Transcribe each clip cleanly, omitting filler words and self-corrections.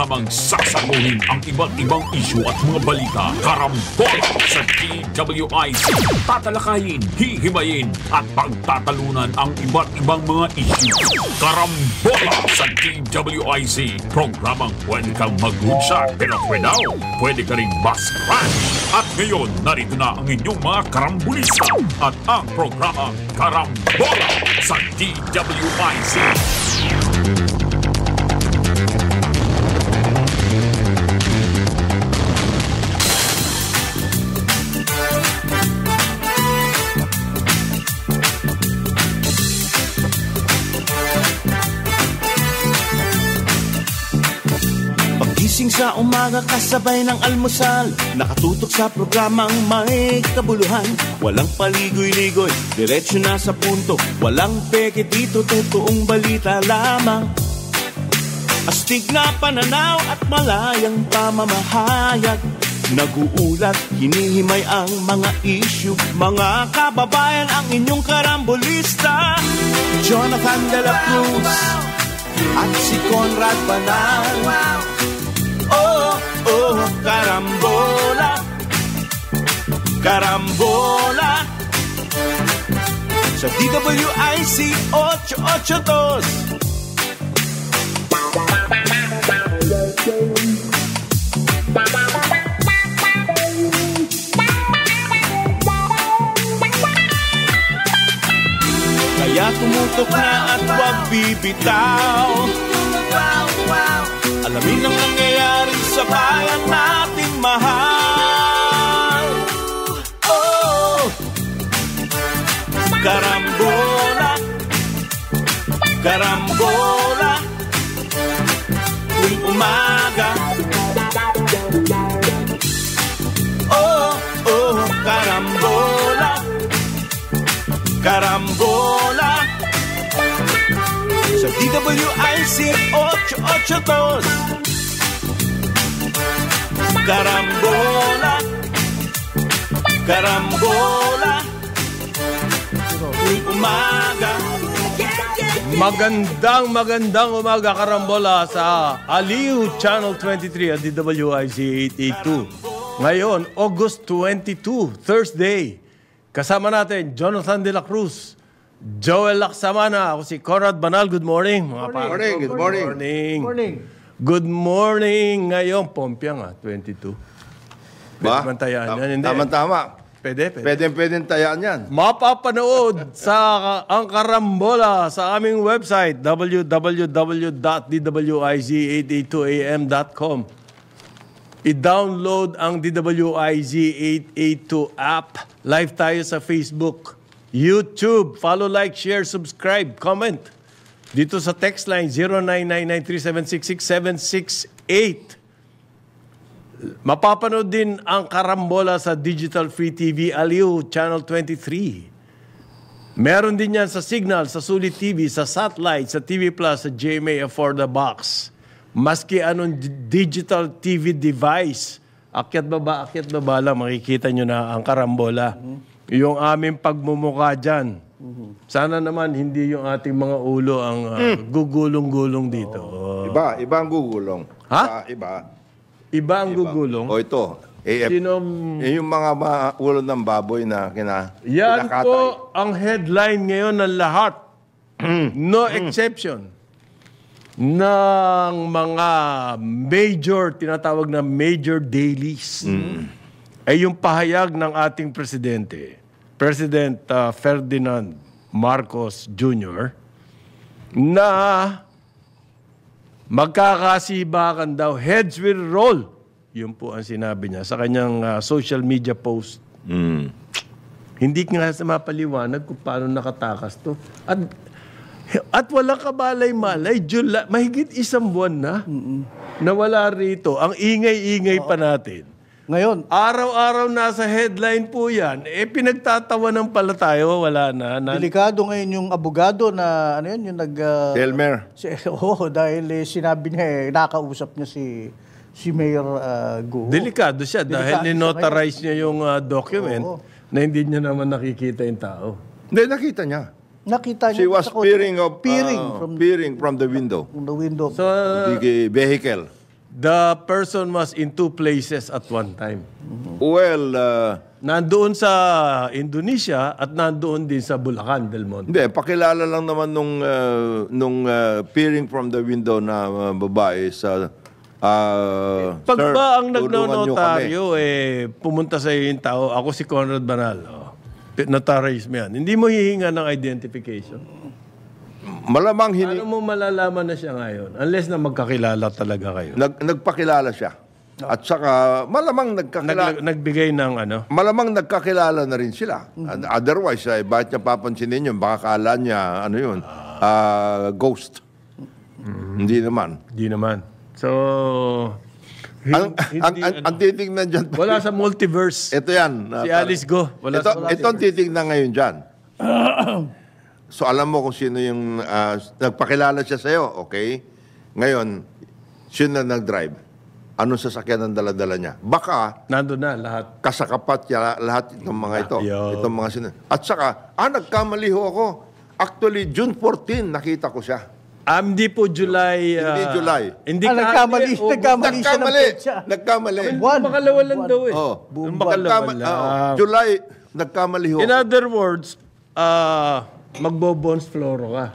Programang sasaguhin ang iba't ibang isyu at mga balita. Karambola sa DWIZ. Tatalakayin, hihimayin at pagtatalunan ang iba't ibang mga isyu. Karambola sa DWIZ. Programang pwede kang mag-good pero pwede ka rin mas-crash. At ngayon, narito na ang inyong mga karambulista at ang programa Karambola sa DWIZ. Gising sa umaga kasabay ng almusal, nakatutok sa programang may kabuluhan. Walang paligoy-ligoy, diretso na sa punto. Walang peke dito, totoong balita lamang. Astig na pananaw at malayang pamamahayag. Naguulat, hinihimay ang mga issue. Mga kababayan, ang inyong karambolista, Jonathan De La Cruz at si Conrad Banal. Oh, karambola, karambola sa DWIZ 882. Kaya tumutok na at huwag bibitaw. Alamin ang nangyayari sa bayan nating mahal. Oh, karambola, karambola, tuwing umaga. Oh, karambola, karambola sa DWIZ 882. Karambola, karambola, tuwing umaga. Magandang umaga, karambola sa Aliw Channel 23 at DWIZ 882. Ngayon, August 22, Thursday. Kasama natin, Jonathan De La Cruz, Joel Laksamana, ako si Conrad Banal. Good morning, mga pa. Good morning. Good morning. Ngayon, Pompiang 22. Pwede man tayaan yan, hindi? Tama. Pwede. Pwedeng tayaan yan. Mapapanood sa ang karambola sa aming website, www.dwiz882am.com. I-download ang DWIZ 882 app. Live tayo sa Facebook, YouTube. Follow, like, share, subscribe, comment. Dito sa text line 0993766768. Mapapanood din ang karambola sa Digital Free TV Aliw Channel 23. Meron din yan sa Signal, sa Sulit TV, sa Satellite, sa TV Plus, sa GMA for the Box. Maski anong digital TV device, akyat baba lang, makikita nyo na ang karambola. Yung aming pagmumukha dyan. Sana naman hindi yung ating mga ulo ang gugulong-gulong dito. Iba ang gugulong. Ha? Iba ang gugulong? O ito. Yung mga ulo ng baboy na yan po ang headline ngayon ng lahat. No exception. Ng mga major, tinatawag na major dailies. Ay yung pahayag ng ating presidente, President Ferdinand Marcos Jr., na magkakasibakan daw, heads will roll. Yun po ang sinabi niya sa kanyang social media post. Hindi nga sa mapaliwanag kung paano nakatakas to. At walang kabalay-malay, mahigit isang buwan na nawala rito. Ang ingay-ingay pa natin. Ngayon, araw-araw nasa headline po yan. Pinagtatawanan pala tayo, wala na. Delikado ngayon yung abogado na, yung Telmer. Dahil sinabi niya, nakausap niya si Mayor Go. Delikado siya dahil ninotarize niya yung document na hindi niya naman nakikita yung tao. Hindi, nakita niya. Nakita niya. She was peering from the window. From the window. So, the vehicle. the person was in two places at one time. Well, Nandoon sa Indonesia at nandoon din sa Bulacan, Del Monte. hindi, pakilala lang naman nung peering from the window na babae sa Pag "Sir, ba ang tulungan niyo nagnonotaryo, pumunta sa iyo yung tao, ako si Conrad Banal, notarize mo yan. Hindi mo hihinga ng identification. kami." Malamang Paano mo malalaman na siya ngayon? Unless na magkakilala talaga kayo. nagpakilala siya. At saka malamang nagkakilala. Nagbigay ng ano? Malamang nagkakilala na rin sila. Otherwise, bakit niya papansinin yun? Baka kala niya, ano yun, ghost. Hindi naman. Hindi naman. So, Ang titignan dyan. wala sa multiverse. Ito yan. Si Alice Go. Wala sa Ito ang titignan ngayon dyan. So, alam mo kung sino yung nagpakilala siya sa'yo, okay? Ngayon, sino na nag-drive? Anong sasakyan ang dala-dala niya? Baka, Nandun na lahat. kasakapat niya lahat itong mga ito. Yo. Itong mga At saka, nagkamali ho ako. Actually, June 14, nakita ko siya. Hindi po July. Hindi July. Hindi nagkamali siya ng Nagkamali. petsa. Nagkamali. Makalawa lang daw eh. Oh. Makalawa lang. July, nagkamali ho. In other words, magbo-Bons Floro ka.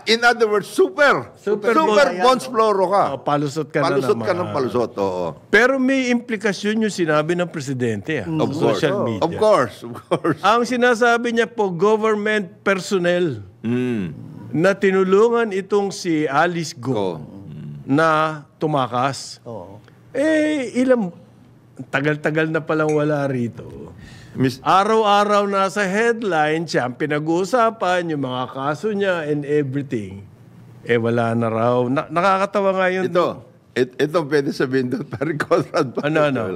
In other words, super Bons Floro ka. Palusot ka Palusot na ka naman. ng palusot, oo. Pero may implikasyon yung sinabi ng presidente sa Of course. social media. Of course. Ang sinasabi niya po, government personnel na tinulungan itong si Alice Go na tumakas. Oo. Tagal-tagal na palang wala rito. Araw-araw nasa headline siya, ang pinag-uusapan, yung mga kaso niya and everything. Wala na raw. Nakakatawa nga yun. Ito pwede sabihin doon, pari Conrad. Ano?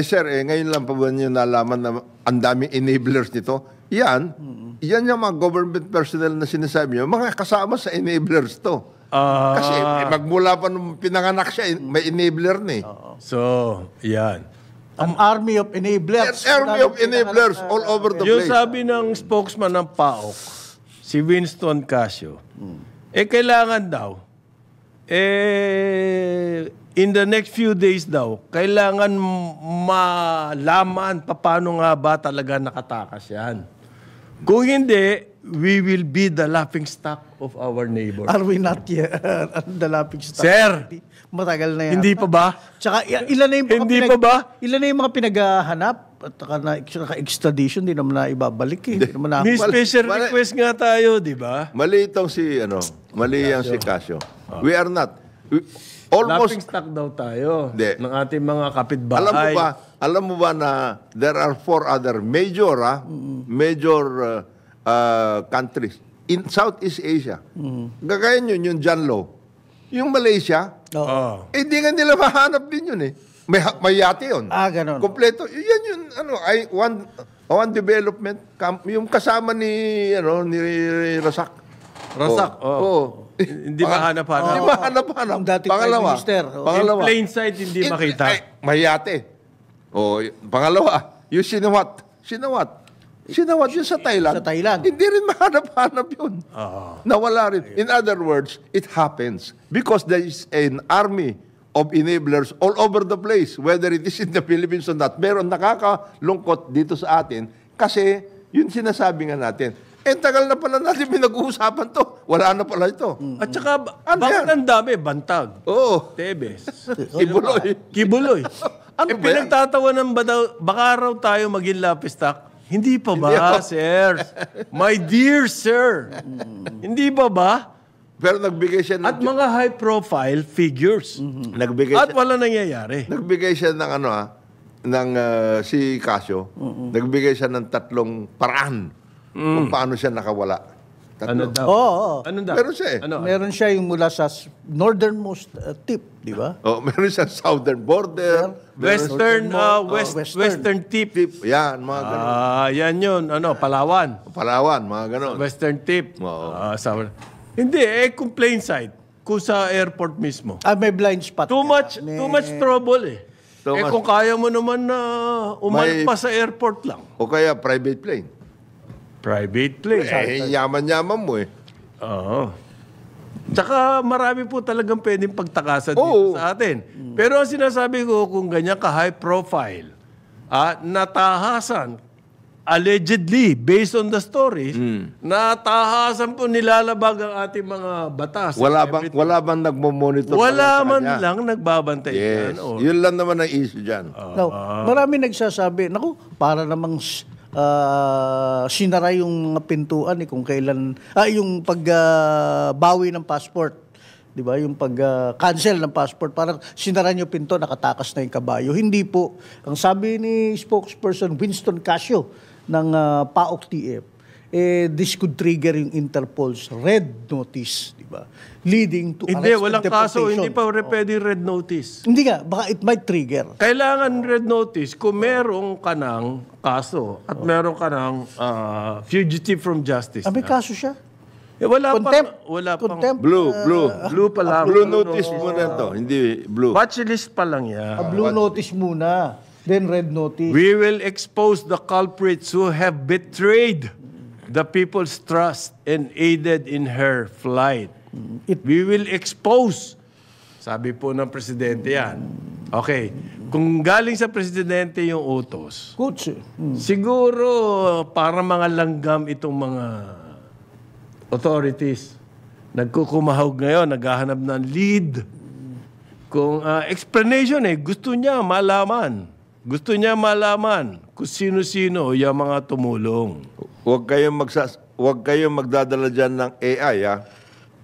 Sir, ngayon lang pa ba niyo nalaman na ang daming enablers nito? Yan yung mga government personnel na sinasabi niyo, mga kasama sa enablers to. Kasi magmula pa nung pinanganak siya, may enabler na eh. So, yan. An army of enablers. An army of enablers all over the Yung place. sabi ng spokesman ng PAOK, si Winston Casio, kailangan daw, in the next few days daw, kailangan malaman paano nga ba talaga nakatakas yan. Kung hindi, we will be the laughing stock of our neighbors. Are we not yet? The laughing stock. Sir! Matagal na yan. Hindi pa ba? Tsaka ilan na yung mga Hindi pa ba? Ilan na yung mga pinaghahanap at naka-extradition, di naman na ibabalik eh. Di naman na. May special request nga tayo, di ba? Mali itong mali yan si Casio. We are not. Laughing Almost, stock daw tayo Hindi. ng ating mga kapitbahay. alam mo ba na there are 4 other major countries in Southeast Asia. Gagaya nyo yung Janlo. Yung Malaysia, di nga nila mahanap din yun eh. May yate yun. Ganon. Kompleto. Yan yun, one development, yung kasama ni Rasak. Rasak, Oo. Hindi mahanap-hanap. Hindi mahanap-hanap. Yung dating Prime Minister. In plain sight, hindi makita. May yate. Pangalawa, yung Sinawat yun sa Thailand. Sa Thailand. Hindi rin mahanap-hanap yun. Nawala rin. In other words, it happens because there is an army of enablers all over the place, whether it is in the Philippines or not. Meron nakakalungkot dito sa atin kasi yun sinasabi nga natin. Tagal na pala natin pinag-uusapan to. Wala na pala ito. At saka, bakit ang dami? Bantag. Oo. Tebes. Kibuloy. Ang ba yan? pinagtatawanan ba daw, baka raw tayo maging lapistak? Hindi pa ba, sir? My dear sir. Hindi pa ba? Pero nagbigay siya ng... At mga high-profile figures. Nagbigay At siya, wala nangyayari. nagbigay siya ng si Casio. Nagbigay siya ng 3 paraan kung paano siya nakawala. Ano daw? Oo. Ano daw? Meron siya eh. Ano? Meron siya yung mula sa northernmost tip, di ba? Meron siya southern border. Western, Western. Western tip. Yan, mga ganun. Yan yun. Palawan. Palawan, mga ganun. Western tip. Oo. Hindi, kung plain sight. Kung sa airport mismo. May blind spot. Too much trouble eh. Too much. Kung kaya mo naman na May- pa sa airport lang. O kaya private plane. Private plane. Yaman-yaman mo eh. Oo. Tsaka marami po talagang pwedeng pagtakasan Oo. dito sa atin. Pero ang sinasabi ko, kung ganyan ka high profile, natahasan, allegedly, based on the stories, natahasan po nilalabag ang ating mga batas. Wala bang nagmo-monitor? Wala sa man kanya? lang nagbabantay Yes. yan. O, Yun lang naman ang issue dyan. Now, marami nagsasabi, naku, para namang sinara yung mga pintuan kung kailan, yung pagbawi ng passport. Di ba? Yung pag-cancel ng passport, parang sinara nyo pinto, nakatakas na yung kabayo. Hindi po. Ang sabi ni spokesperson Winston Casio ng PAOK TF, this could trigger yung Interpol's red notice, di ba? Leading to hindi, arrest walang and kaso. deportation. Hindi pa pwede red notice. Hindi nga, baka it might trigger. Kailangan red notice kung merong ka ng kaso at meron ka ng fugitive from justice. May kaso siya. Wala Contempt. wala pang Contempt. blue pa lang. Blue notice muna to, hindi blue. Watchlist pa lang yan. Blue notice muna, then red notice. We will expose the culprits who have betrayed the people's trust and aided in her flight. We will expose. Sabi po ng presidente yan. Okay. Kung galing sa presidente yung utos, Coach. siguro para mga langgam itong mga authorities. Nagkukumahog ngayon, naghahanap ng lead. Kung explanation gusto niya malaman. Gusto niya malaman kung sino-sino yung mga tumulong. Huwag kayong magdadala dyan ng AI, ha?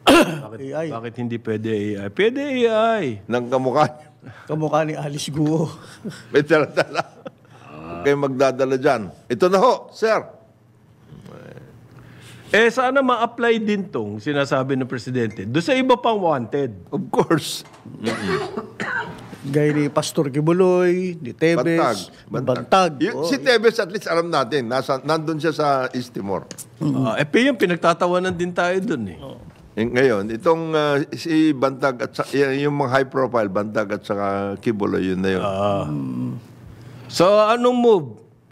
AI. Bakit hindi pwede AI? Pwede AI. Ng kamukha niyo. Kamukha ni Alice Guo. May dala-dala. Huwag kayong magdadala dyan. Ito na ho, sir. Sana ma-apply din tong sinasabi ng presidente doon sa iba pang wanted. Of course. Gaya ni Pastor Kibuloy, ni Tebes, Bantag. Si Tebes at least alam natin. Nandun siya sa East Timor. Yung pinagtatawanan din tayo doon eh. Ngayon, itong si Bantag at yung mga high profile, Bantag at saka Kibuloy, yun na yun. So anong move?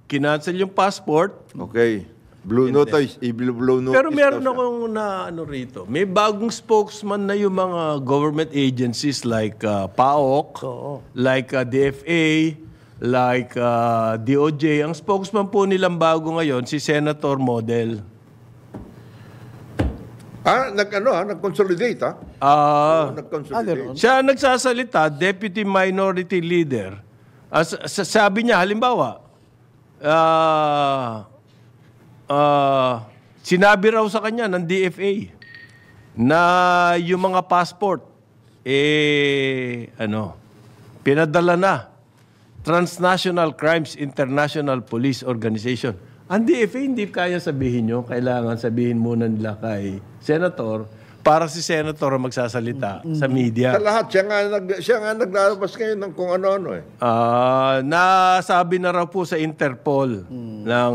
Kinancel yung passport. Okay. Blue notice. Blue notice. Pero meron daw siya. akong rito. May bagong spokesman na yung mga government agencies like PAOK, like DFA, like DOJ. Ang spokesman po nilang bago ngayon, si Senator Model. Nag-consolidate, ha? Nag-consolidate. Siya nagsasalita, Deputy Minority Leader. Sabi niya, halimbawa, sinabi raw sa kanya ng DFA na yung mga passport, pinadala na. Transnational Crimes International Police Organization. Ang DFA, hindi kaya sabihin nyo, kailangan sabihin muna nila kay Senator para si Senator ang magsasalita sa media. Sa lahat, siya nga naglalabas ngayon ng kung ano-ano eh. Nasabi na raw po sa Interpol ng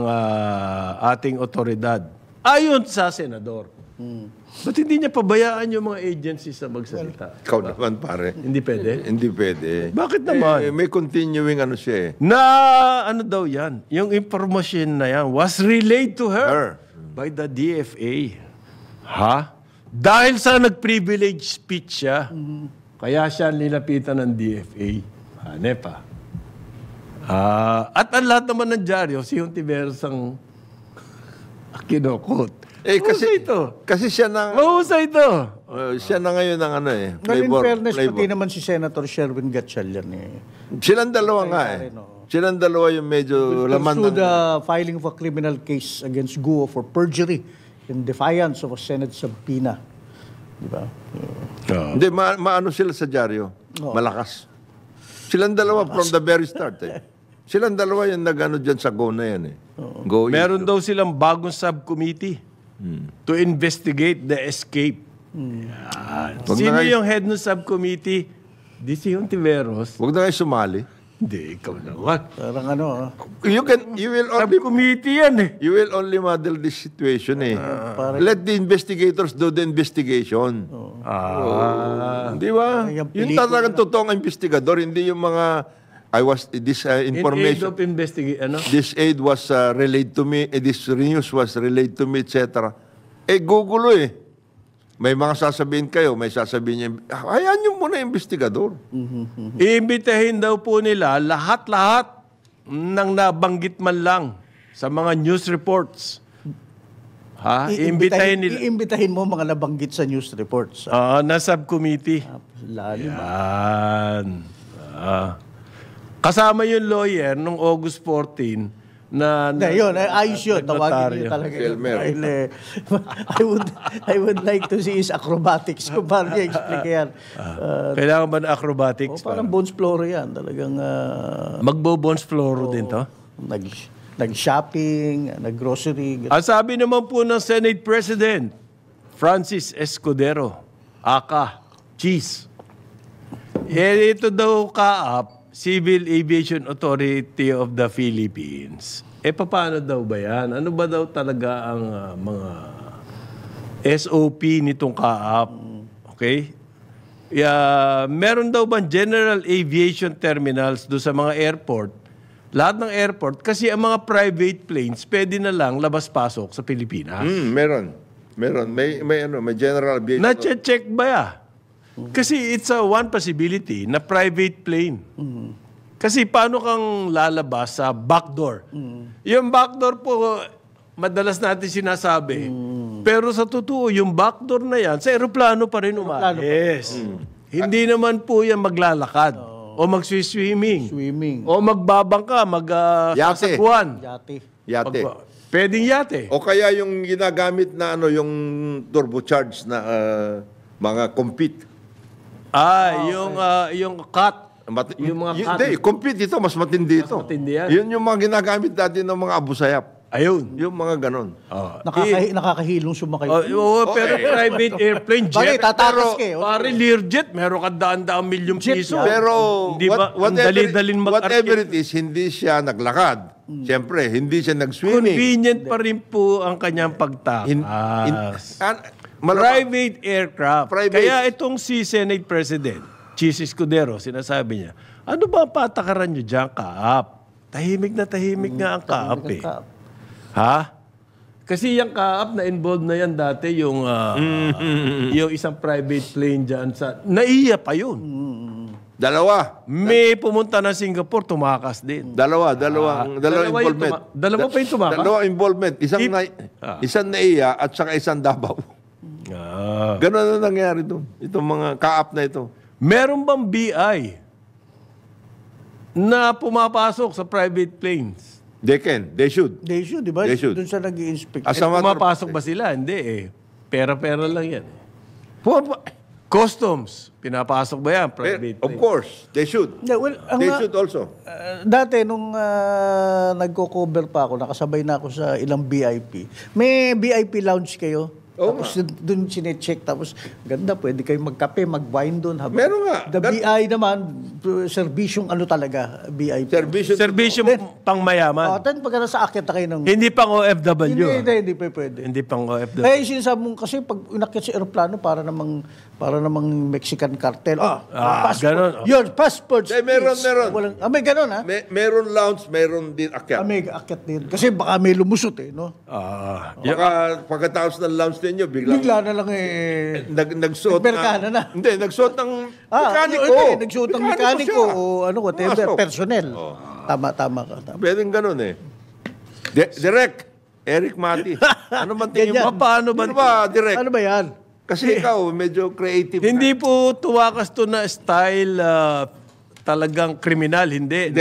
ating otoridad. Ayon sa Senador. Ba't hindi niya pabayaan yung mga agencies na magsalita? Ikaw naman, pare. Hindi pwede? Hindi pwede. Bakit naman? May continuing siya eh. Daw yan? Yung information na yan was relayed to her by the DFA. Ha? Dahil sa nag-privilege speech siya, kaya siya nilapitan ng DFA. Hanep pa. At ang lahat naman ng dyaryo, si Hontiveros ang kinukot. Kasi siya na... Mahusay ito. siya na ngayon ang Well, in fairness, pati naman si Senator Sherwin Gatchalian Silang dalawa nga eh. Silang dalawa yung medyo laman pursued the filing of a criminal case against Guo for perjury in defiance of a Senate subpoena. Di ba? Hindi, maano sila sa dyaryo. Malakas. Silang dalawa from the very start eh. Silang dalawa yung nag-ano dyan sa Go na yan eh. Go Meron daw silang bagong subcommittee to investigate the escape. Sino yung head ng subcommittee? Di si Hontiveros. Huwag na kayo sumali. Hindi, ikaw naman. Parang You will only... Subcommittee yan eh. You will only model this situation eh. Let the investigators do the investigation. Di ba? Yung talagang totoong investigador, hindi yung mga this information. In aid of investigation, This aid was relayed to me, this news was relayed to me, etc. Gugulo eh. may mga sasabihin kayo, may sasabihin niya, hayaan niyo muna investigador. Iimbitahin daw po nila lahat-lahat ng nabanggit man lang sa mga news reports. Iimbitahin nila. Iimbitahin mo mga nabanggit sa news reports. Na subcommittee. Lalim. Yan. Kasama yung lawyer nung August 14 na Yun, ayos yun. Tawagin notaryo. niyo talaga. Elmer. Dahil, I would like to see his acrobatics kung paano niya explain yan. Kailangan ba na acrobatics? Parang Bones Floro yan. Talagang Magbo-bones floro din to? nag-shopping, nag-grocery. Ang sabi naman po ng Senate President, Francis Escudero, aka Cheese. Ito daw kaap, Civil Aviation Authority of the Philippines. Paano daw ba yan? Ano ba daw talaga ang mga SOP nitong kaap? Okay? Meron daw bang general aviation terminals do sa mga airport? Lahat ng airport, kasi ang mga private planes, pwede na lang labas-pasok sa Pilipinas. Meron. May general aviation. Na-check ba ya? Kasi it's one possibility na private plane. Kasi paano kang lalabas sa backdoor? Yung backdoor po, madalas natin sinasabi. Pero sa totoo, yung backdoor na yan, sa aeroplano pa rin umalis. Hindi naman po yan maglalakad. O mag-swimming. O magbabangka, Yate. sasakwan. Yate. Pwedeng yate. O kaya yung ginagamit na yung turbocharged na mga compete. Yung cut. Yung mga cut. Hindi, compete ito, mas matindi ito. Mas matindi yan. Yun yung mga ginagamit dati ng mga abusayap. Ayun. Yung mga ganon. Nakakahilong sumakay. Pero private airplane, jet. Bakit? Tatakas kayo. Pare, Learjet, meron ka daan-daang milyong piso. Pero Hindi ba, ang dali-dalin whatever it is, hindi siya naglakad. Siyempre, hindi siya nag-swimming. Convenient pa rin po ang kanyang pagtakas. Private aircraft. Kaya itong si Senate President, Cheese Escudero, sinasabi niya, ano ba ang patakaran niyo dyan, kaap? Tahimik nga ang kaap eh. Ha? Kasi yung kaap na involved na yan dati, yung isang private plane dyan sa... Naiya pa yun. Dalawa. May pumunta na Singapore, tumakas din. Dalawang involvement. Dalawa pa yung tumakas? Dalawang involvement. Isang naiya at saka isang Davao. Ganon na nangyari doon. Itong mga kaap na ito. Meron bang BI na pumapasok sa private planes? They can. They should. They should, di ba? They should. Doon sa nag-i-inspect. Pumapasok ba sila? Hindi eh. Pera-pera lang yan. Customs, pinapasok ba yan? Private Of plane? course. They should. Yeah, well, They should also. Dati, nung nagko-cover pa ako, nakasabay na ako sa ilang VIP. May VIP lounge kayo? Tapos doon sinecheck. Tapos, ganda, pwede kayo magkape, mag-wine doon. Meron nga. The BI naman, servisyong ano talaga, VIP. Serbisyong pang mayaman. Then pagka nasa akyat na kayo ng... Hindi pang OFW. Hindi pa pwede. Hindi pang OFW. Eh, sinasabi mo kasi pag inakyat sa aeroplano, para namang Mexican cartel. Passport. Ganon. Your passport. Meron. May ganon, ha? Meron lounge, meron din akyat. May akyat din. Kasi baka may lumusot, eh, no? Baka pagkatapos ng lounge ninyo, Bigla na lang eh. Nagsuot na. Hindi, nagsuot ng mekaniko. Hindi, nagsuot ng mekaniko o whatever, personnel. Tama ka. Pwedeng ganun eh. Direct, Eric Mati. Ano man tingin mo? Paano ba? Ano ba, direct? Ano ba yan? Kasi ikaw, medyo creative. Hindi po tuwakas to na style talagang kriminal, hindi.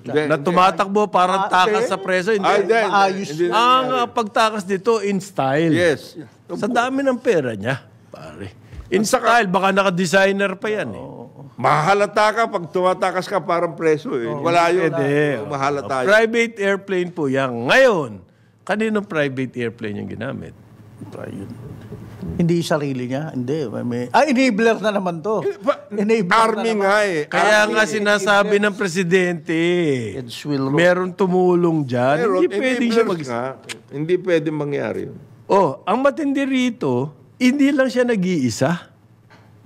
Na tumatakbo parang takas sa preso, hindi. Maayos. Ang pagtakas dito in style. Yes. Sa dami ng pera niya, pare. In style, baka naka-designer pa yan eh. Mahalata ka pag tumatakas ka parang preso eh. Wala yun. Mahalata yun. Private airplane po yan. Ngayon, kaninong private airplane yung ginamit? Hindi sarili niya. Hindi. Enabler na naman to. Army nga eh. Kaya nga sinasabi ng presidente, meron tumulong dyan. Hindi pwede siya Hindi pwede mangyari yun. Ang matindi rito, hindi lang siya nag-iisa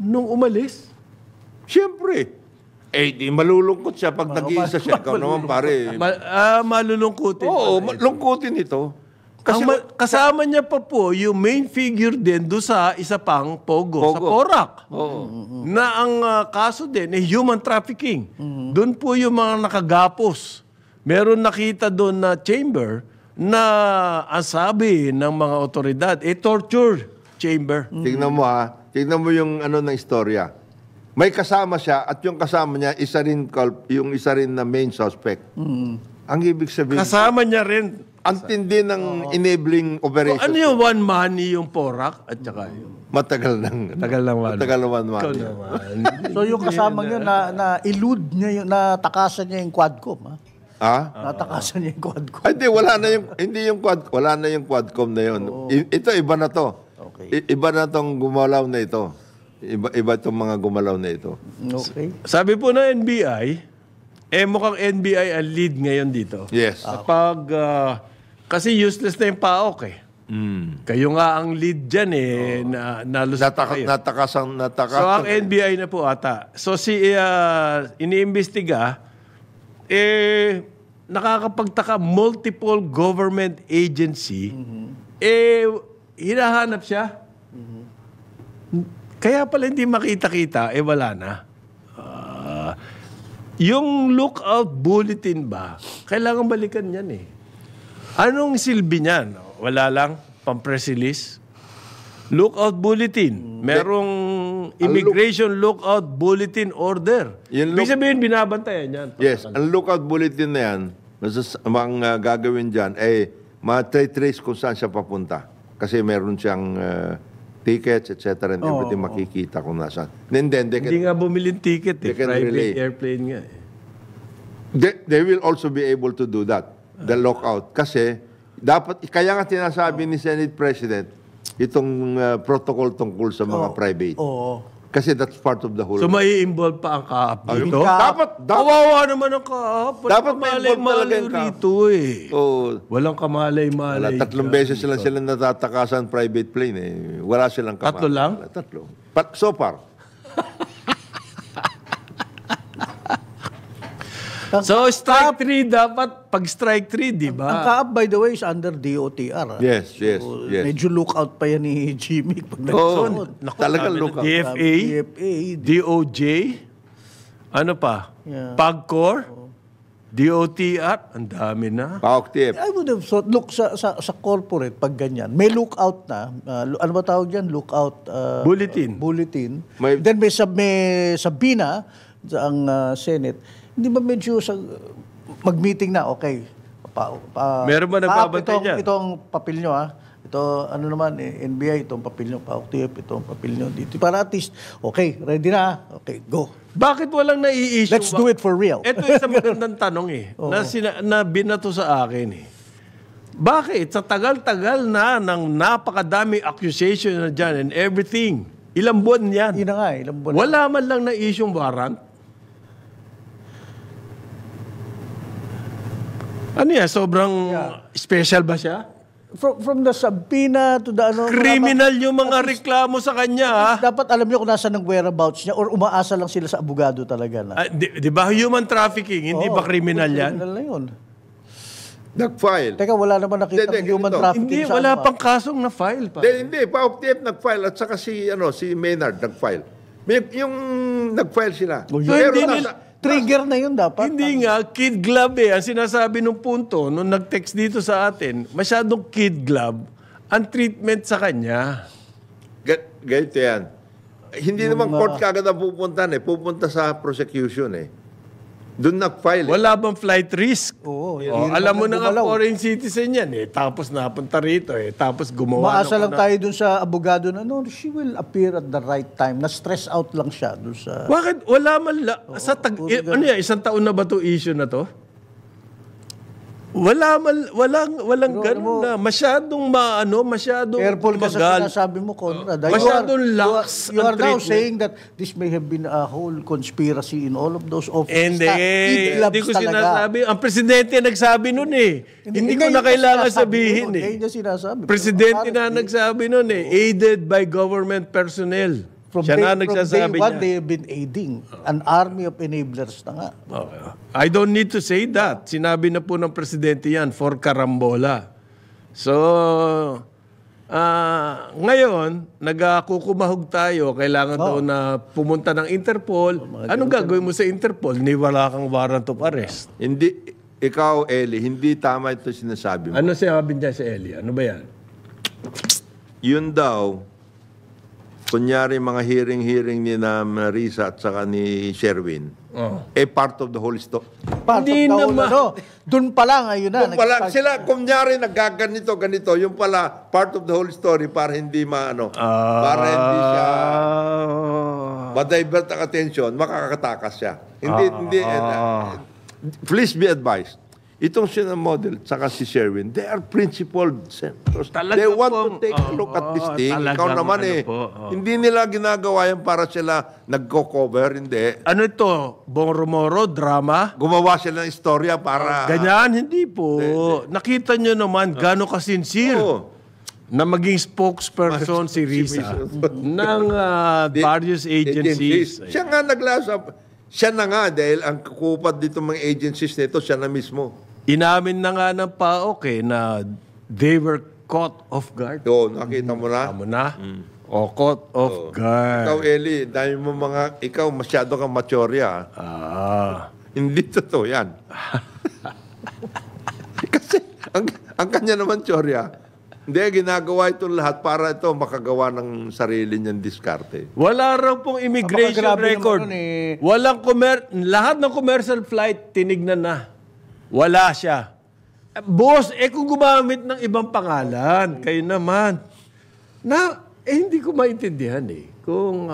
nung umalis. Siyempre. Di malulungkot siya pag nag-iisa siya. Ikaw naman pare. Malulungkutin. Oo, lungkutin ito. Kasama niya pa po yung main figure din do sa isa pang Pogo. Sa Porac. Na ang kaso din human trafficking. Doon po yung mga nakagapos. Meron nakita doon na chamber na ang sabi ng mga otoridad, torture chamber. Tingnan mo yung ng istorya. May kasama siya at yung kasama niya isa rin na main suspect. Ang ibig sabihin, Kasama niya rin. ang tindi ng enabling operation. Ano yung one money yung Porac at saka yung... Matagal ng one month. So yung kasama niya na elude niya yung natakasan niya yung Quadcom, ha? Natakasan niya yung Quadcom. Hindi, wala na yung Quadcom na yun. Ito iba na to. Okay. Iba na tong gumalaw na ito. Iba itong mga gumalaw na ito. Okay. Sabi po ng NBI, mukhang NBI ang lead ngayon dito. Yes. Kapag, kasi useless na yung PAOK Kayo nga ang lead dyan nalusot kayo. Natakasan. So ang NBI na po ata. So iniimbestiga, nakakapagtaka multiple government agency, hinahanap siya. Kaya pala hindi makita-kita, wala na. Yung lookout bulletin ba, kailangan balikan yan Anong silbi niyan? Wala lang, pang-press release. Lookout bulletin. Merong immigration lookout bulletin order. Ibig sabihin, binabantayan yan. Yes, ang lookout bulletin na yan, ang gagawin dyan, ma-trace kung saan siya papunta. Kasi meron siyang tickets, etc. and everything makikita kung nasaan. Hindi nga bumiling ticket private relay. airplane nga They will also be able to do that, the lockout. Kasi, kaya nga tinasabi ni Senate President, itong protocol tungkol sa mga private. Kasi that's part of the whole... So may involve pa ang kaap dito? Dapat. Kawawa naman ang kaap. Dapat may involve talaga yung kaap. Rito Walang kamalay-malay. 3 beses lang sila natatakasan private plane Wala silang kamalay. 3 lang? 3. So far. So strike 3 dapat, pag strike 3, di ba? Ang kaap, by the way, is under DOTR. Yes. Medyo lookout pa yan ni Jimmy pag Talagang lookout. DFA, DOJ, ano pa? PAGCOR, DOTR, ang dami na. PAOK-TIEP. I would have thought, look, sa corporate, pag ganyan, may lookout na, ano ba tawag dyan? Lookout... Bulletin. Then may Sabina, ang Senate, hindi ba medyo mag-meeting na, okay. Meron ba nagbabantay niya? Itong papel nyo, Ito, ano naman, NBI, itong papel nyo, PAOK-TIEP, itong papel nyo dito. Para at least, okay, ready na, okay, go. Bakit walang nai-issue? Let's do it for real. Ito isang magandang tanong na binato sa akin Bakit? Sa tagal-tagal na ng napakadami accusation na dyan and everything, ilang buwan yan? Yun na nga, ilang buwan. Wala man lang na-issue warrant? Ano yan? Sobrang special ba siya? From the subpoena to the criminal yung mga reklamo sa kanya. Dapat alam niyo kung nasa ng whereabouts niya or umaasa lang sila sa abogado talaga na. Di ba human trafficking? Hindi ba criminal yan? Criminal na yun. Nag-file. Teka, wala naman nakita ng human trafficking. Hindi, wala pang kasong na-file pa. Hindi, PAOK-TIEP nag-file at saka si Maynard nag-file. Yung nag-file sila. Trigger na yun dapat. Hindi nga, kid glove Ang sinasabi nung punto, nung nag-text dito sa atin, masyadong kid glove ang treatment sa kanya. Ganito yan. Hindi naman court kagad ang pupunta Pupunta sa prosecution Doon nag-file. Wala bang flight risk? Oo. Alam mo na nga foreign citizen yan Tapos napunta rito Tapos gumawa Maasa lang tayo dun sa abogado na, no, she will appear at the right time. Na-stress out lang siya dun sa... Bakit? Wala man lang. Isang taon na ba to issue na to? Walang ganun na. Masyadong masyadong careful ka sa sinasabi mo, Conrad. Masyadong lax you are now saying that this may have been a whole conspiracy in all of those offices. Hindi ko sinasabi. Ang presidente nagsabi nun Hindi ko na kailangan sabihin Hindi niya sinasabi. Presidente na nagsabi nun aided by government personnel. Siya na nagsasabi niya. They have been aiding an army of enablers na nga. I don't need to say that. Sinabi na po ng presidente yan for karambola. So, ngayon, nagkukumahog tayo, kailangan daw na pumunta ng Interpol. Anong gagawin mo sa Interpol? Wala kang warrant of arrest. Hindi, ikaw, Eli, hindi tama ito sinasabi mo. Ano sinabi niya si Eli? Ano ba yan? Yun daw, kunyari mga hearing ni na Marisa at saka ni Sherwin, part of the whole story. Hindi naman. Doon pa lang, ayun na. Kung pala, sila, kunyari nagkaganito, ganito, yung pala, part of the whole story para hindi para hindi siya ma-divert ang attention, makakatakas siya. Hindi, please be advised. Itong sina model, saka si Sherwin, they are principled senators. Talaga They want to pong- take a look at this thing. Ikaw talagang naman hindi nila ginagawa yan para sila nagko-cover, hindi. Ano ito? Bong Romoro? Drama? Gumawa sila ng istorya para... Ganyan? Hindi po. Nakita nyo naman gano'ng kasincere Oo. na maging spokesperson si Risa ng various agencies. Siya nga naglasap. Siya na nga, dahil ang kupad dito mga agencies nito, siya na mismo. Inamin na nga ng PAOK na they were caught off guard. Oo, nakita mo na? Tama na? O caught off guard. Ikaw, Eli, dahil mo ikaw masyado kang maturya. Hindi totoo yan. Kasi, ang kanya naman, Chorya, hindi, ginagawa ito lahat para ito makagawa ng sarili niyang diskarte. Wala raw pong immigration Napakagrabe record. naman nun Walang lahat ng commercial flight, tinignan na. Wala siya. Boss, kung gumamit ng ibang pangalan, kayo naman. Hindi ko maintindihan Kung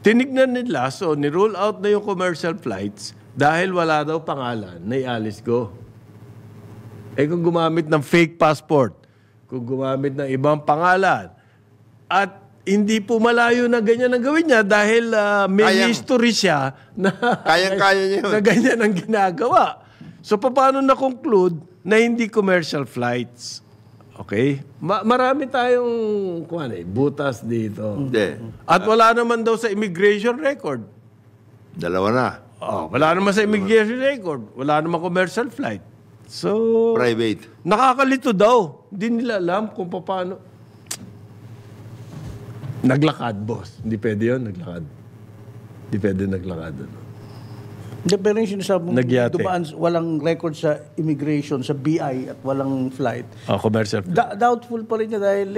tinignan nila, so ni-roll out na yung commercial flights dahil wala daw pangalan, naialis ko. Kung gumamit ng fake passport, kung gumamit ng ibang pangalan, at hindi po malayo na ganyan ang gawin niya dahil may history siya na Kayang-kaya niya yun. na ganyan ang ginagawa. So, paano na-conclude na hindi commercial flights? Okay? Marami tayong butas dito. Hindi. At wala naman daw sa immigration record. Dalawa na. Wala naman sa immigration record. Wala naman commercial flight. So, Private. nakakalito daw. Hindi nila alam kung paano. Naglakad, boss. Hindi pwede yun, naglakad. Hindi pwede naglakad. Hindi, pero yung sinasabi mo, Nagyate. dumaan, walang record sa immigration, sa BI, at walang flight. Commercial flight. Doubtful pa rin niya dahil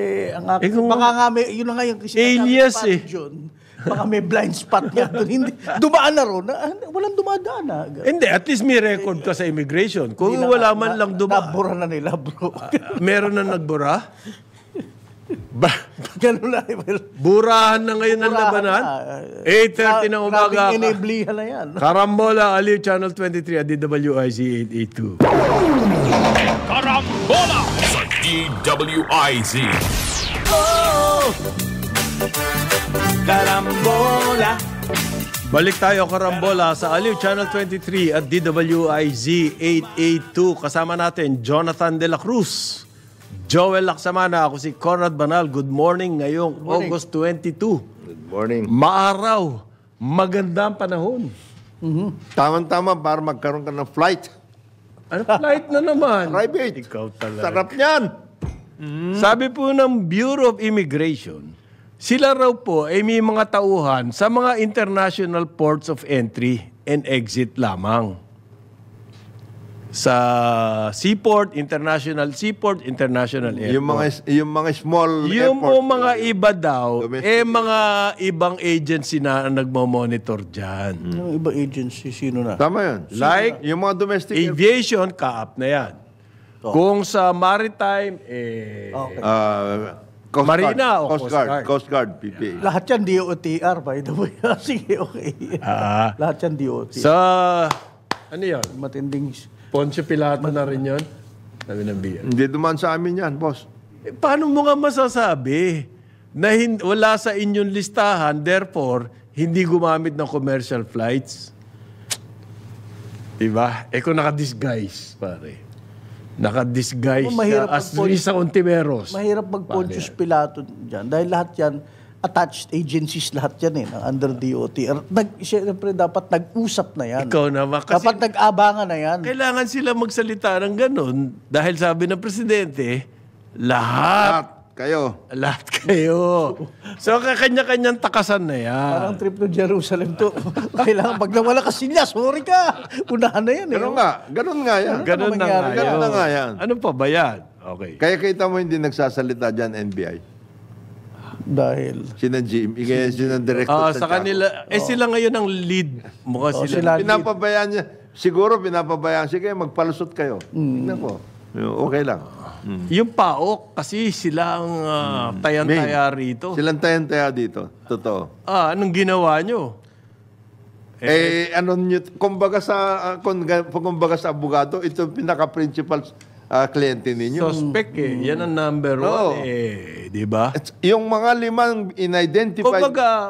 kung- baka nga may, yun na nga yung Alias, John. Baka may blind spot niya doon. Hindi, dumaan na ron. Walang dumadaan na. Hindi, at least may record ka sa immigration. Kung wala man lang dumaan. Nabura na nila, bro. Meron na nagbura? Ganun na. Burahan na ngayon ang labanan? 8:30 ng umaga. Enablihan na yan. Karambola, Aliw, Channel 23 at DWIZ 882. Karambola sa DWIZ. Karambola. Balik tayo, Karambola, sa Aliw, Channel 23 at DWIZ 882. Kasama natin, Jonathan De La Cruz, Joel Laksamana, ako si Conrad Banal. Good morning ngayong August 22. Good morning. Maaraw, magandang panahon. Tama-tama para magkaroon ka ng flight. Ano flight na naman? Private. Ikaw talaga. Sarap niyan. Sabi po ng Bureau of Immigration, sila raw po ay may mga tauhan sa mga international ports of entry and exit lamang. Sa seaport, international airport. Yung mga small Yung airport. po mga iba daw, Domestic. mga ibang agency na ang nagmo-monitor dyan. Yung iba agency, sino na? Tama yan. Like yung mga domestic airport. aviation, kaap na yan. Kung sa maritime, Coast Marina o Guard. Coast Guard? Coast Guard, PPA. Lahat yan DOTR, by the way. Sige, okay. Lahat yan DOTR. Sa, ano yun? Matinding... Poncio Pilato na rin yun? Sabi ng BL. Hindi duman sa amin yan, boss. Paano mo nga masasabi na wala sa inyong listahan, therefore, hindi gumamit ng commercial flights? Diba? Kung naka-disguise, pare. Naka-disguise siya Mahirap as pag- Risa Ontiveros. Mahirap mag-Pontius Pilato dyan. Dahil lahat yan, attached agencies lahat yan ng under DOTR. Siyempre dapat nag-usap na yan. Ikaw naman. Kasi Dapat nag-abangan na yan. kailangan sila magsalita ng ganun dahil sabi ng presidente, Lahat. Kayo. Lahat kayo. So, kanya-kanyang takasan na yan. Parang trip to Jerusalem to. Kailangan pag nawala ka sinya, sorry ka. Unahan na yan eh. Ganun nga yan. Ganun na nga mangyari? Ganun na nga yan. Ano pa ba yan? Okay. Kaya kita mo hindi nagsasalita dyan, NBI. Dahil. Sinang GM, sinang director Sa kanila, sila ngayon ang lead. Mukha sila. sila. Pinapabayaan niya. Siguro pinapabayaan. Sige, magpalusot kayo. Tingnan ko. Okay lang. Yung PAOK, kasi sila ang tayan-taya rito. Silang tayan-taya dito. Totoo. Anong ginawa nyo? Kumbaga sa abogado, ito yung pinaka-principal kliyente ninyo. Suspect Yan ang number Oo. 1 di ba? Yung mga limang in-identify, Kumbaga,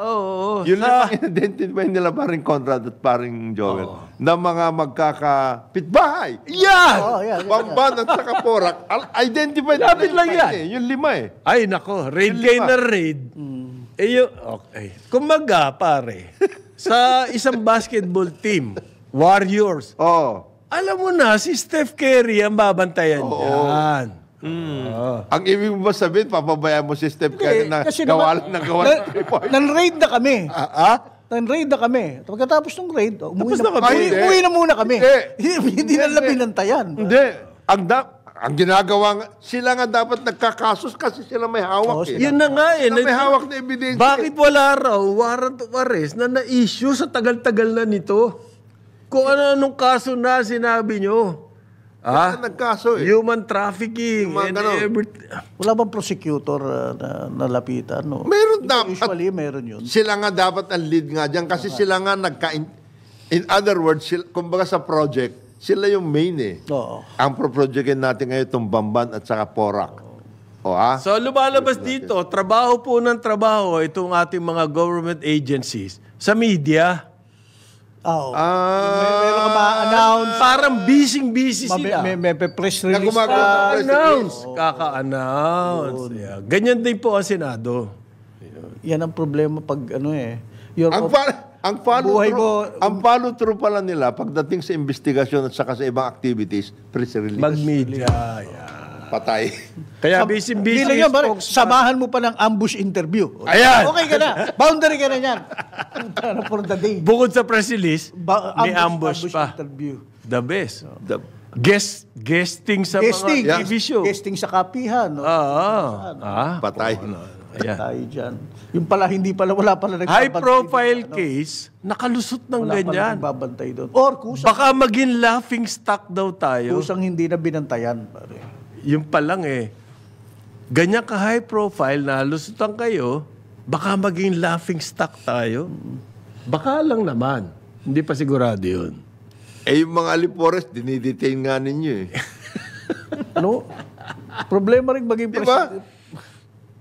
yung limang in-identify nila paring Conrad at paring Joel, na mga magkakapitbahay. Yan! Yan. Pamban at saka Porak, identified. Lapit lang yan. Yung lima Ay, nako. Raid Yung kayo lima. na raid. Okay. Kumaga, pare, sa isang basketball team, Warriors, Oo. alam mo na, si Steph Curry ang babantayan yan. Ang ibig mo ba sabihin, papabayaan mo si Steph Curry na kasi gawalan ng gawalan. Nan-raid na kami. Nan-raid na kami. Pagkatapos ng raid, umuwi Tapos na kami. umuwi na muna kami. Hindi. Hindi na lang binantayan. Hindi. Ang ginagawa sila nga dapat nagkakasos kasi sila may hawak. Yan na nga Sila may hawak na ebidensya. Bakit wala raw warrant of arrest na na-issue sa tagal-tagal na nito? Kung ano-anong kaso na sinabi nyo. Sila nagkaso Human trafficking. Yung mga And ganon. everything. Wala bang prosecutor na nalapitan? No? Meron dapat. Usually, meron yun. Sila nga dapat ang lead nga dyan kasi sila nga in other words, kumbaga sa project, sila yung main Oo. Ang pro-projectin natin ngayon itong Bamban at saka Porak. So lumalabas dito, trabaho po ng trabaho itong ating mga government agencies sa media. Oo. Meron ka ma-announce. Parang busy sila. May press Na release gumagawa ng press Announce. Kaka-announce. Yeah. Ganyan din po ang Senado. Yan ang problema pag your Ang follow Buhay through, mo- ang follow through pala nila pagdating sa investigasyon at saka sa ibang activities, press release. Mag-media. Yeah. Patay. Kaya busy Hindi lang yan, pare. Samahan mo pa ng ambush interview. Ayan. Okay ka na. Boundary ka na yan. For the day. Bukod sa press release, may ambush pa. Interview. The best. The- Guesting sa Guesting. mga TV show. Guesting sa kapihan. No? Patay. Ayan. Tayo dyan. Yung pala, hindi pala, wala pala High nagbabantay profile doon, case, nakalusot ng Wala pala ganyan. nagbabantay doon. Or kusang, Baka maging laughing stock daw tayo. kusang hindi na binantayan. Pare. Yung pa lang ganyan ka high profile na lusutan kayo, baka maging laughing stock tayo. Baka lang naman. Hindi pa sigurado yun. Yung mga alipores, dinidetain nga ninyo Ano? Problema rin maging Diba? presidente.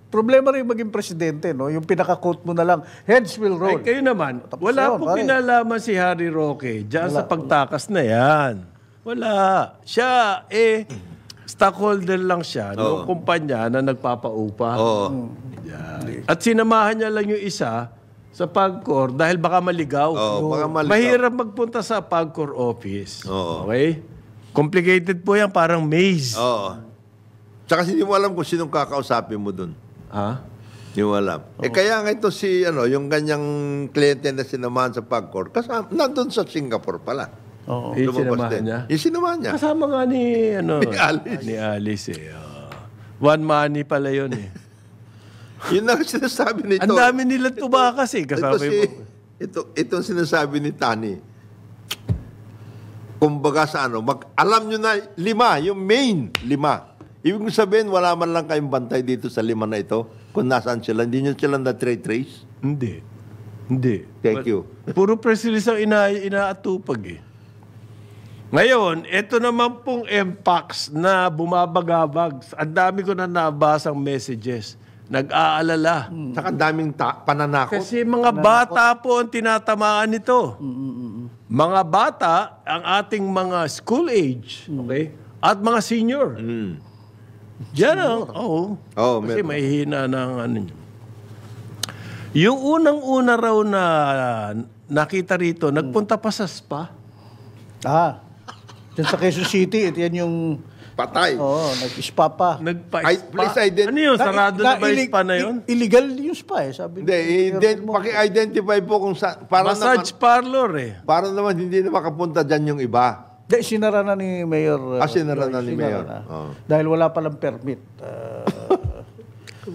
Problema rin maging presidente, no? Yung pinaka-quote mo na lang, heads will roll. Kayo naman, Tapos wala yun, po pare. kinalaman si Harry Roque dyan sa pagtakas na yan. Wala. Siya, stockholder lang siya ng kumpanya na nagpapaupa. Oo. Yan. At sinamahan niya lang yung isa sa PAGCOR dahil baka maligaw. Baka maligaw. Mahirap magpunta sa PAGCOR office. Oo. Okay? Complicated po yan, parang maze. Oo. Tsaka hindi mo alam kung sinong kakausapin mo dun. Ha? Hindi mo alam. Kaya nga ito yung ganyang kliyente na sinamahan sa PAGCOR, kasama, nandun sa Singapore pala. Oo. Yung Lumabas sinamahan din. niya? Yung sinamahan niya. Kasama nga ni, Ni Alice. Ni Alice One money pala yun Yun ang sinasabi nito. Ang dami nila tumakas kasama Itong sinasabi ni Tani. Kumbaga sa alam nyo na, 5, yung main, 5. Ibig sabihin, wala man lang kayong bantay dito sa 5 na ito. Kung nasaan sila, hindi nyo sila na-trace. Hindi. Thank you. Puro press release ang inaatupag Ngayon, ito naman pong MPAX na bumabagabag. Ang dami ko na nabasang messages. Nag-aalala. Saka daming pananakot. Kasi mga bata po ang tinatamaan nito. Mga bata, ang ating mga school age, okay? At mga senior. Diyan kasi meron. may hina ng Yung unang-una raw na nakita rito, nagpunta pa sa spa. Diyan sa Quezon City, ito yan yung Patay. Oo, nag-spa pa. Please identify. Ano yun? Sarado na ba yung spa na yun? Illegal yung spa eh, sabi Hindi, paki-identify po kung saan. Massage parlor eh. Para naman hindi na makapunta dyan yung iba. Hindi, sinara na ni Mayor. Sinara na ni Mayor. Na. Dahil wala palang permit.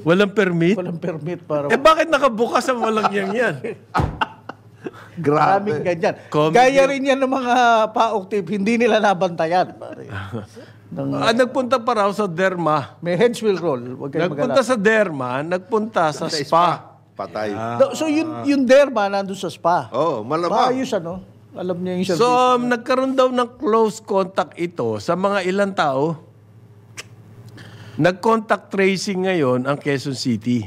Walang permit? Walang permit para... Bakit nakabukas ang walang yan? Maraming ganyan. Gaya rin yan ng mga pa-octave, hindi nila nabantayan. Nagpunta pa raw sa Derma. May heads will roll. Huwag kayong Nagpunta sa Derma, nagpunta sa spa. Patay. So yung Derma nandun sa spa. Malamang. Maayos alam niya yung service. So, nagkaroon daw ng close contact ito sa mga ilang tao. Nag-contact tracing ngayon ang Quezon City.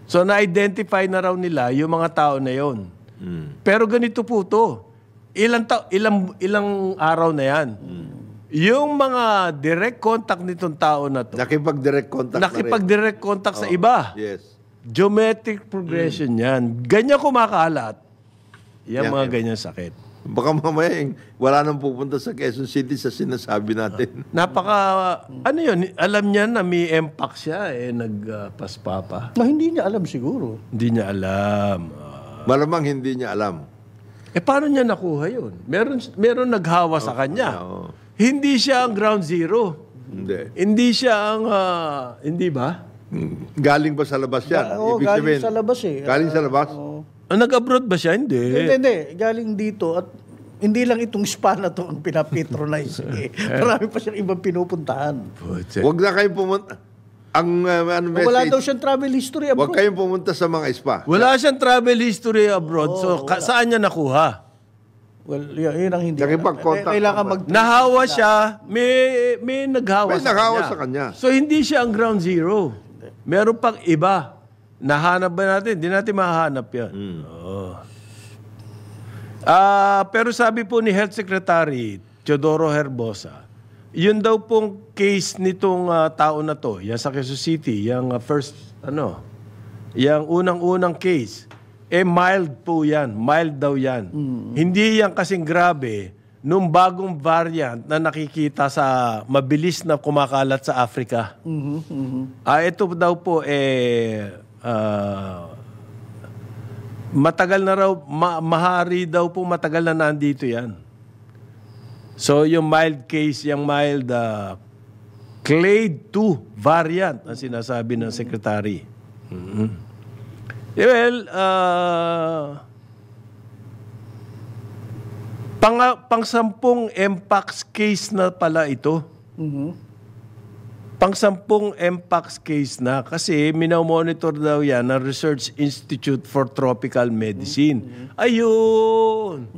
So, na-identify na raw nila yung mga tao na yon. Pero ganito po to. Ilang araw na yan. Yung mga direct contact nitong tao na to. Nakipag-direct contact sa iba. Yes. Geometric progression yan. Ganyan kumakalat. Yan mga ganyan sakit. Baka mamaya wala nang pupunta sa Quezon City sa sinasabi natin. Ano yun? Alam niya na may MPAC siya nagpaspa pa. Hindi niya alam siguro. Hindi niya alam. Malamang hindi niya alam. Paano niya nakuha yun? Meron naghawa sa kanya. Hindi siya ang ground zero. Hindi siya ang... hindi ba? Galing ba sa labas yan? Galing sa labas eh. Galing sa labas? Nag-abroad ba siya? Hindi. Hindi. Galing dito at hindi lang itong spa na to ang pinapatronize. Marami pa siyang ibang pinupuntahan. Huwag na kayong pumunta. Wala daw siyang travel history abroad. Huwag kayong pumunta sa mga spa. Wala siyang travel history abroad. So, saan niya nakuha? Well, yun ang hindi. Kailangan nahawa siya. May naghawa sa kanya. So, hindi siya ang ground zero. Meron pang iba. Nahanap ba natin? Hindi natin mahanap yan. Pero sabi po ni Health Secretary Teodoro Herbosa, yun daw pong case nitong tao na to, yan sa Quezon City, yung yung unang-unang case, mild po yan. Mild daw yan. Hindi yan kasing grabe nung bagong variant na nakikita sa mabilis na kumakalat sa Africa. Ito daw po matagal na raw, mahari daw po matagal na nandito yan. So, yung mild case, yung mild clade 2 variant ang sinasabi ng secretary. Well, pang-sampung MPAX case na pala ito. Pang-sampung MPAX case na kasi minomonitor daw yan ng Research Institute for Tropical Medicine. Ayun!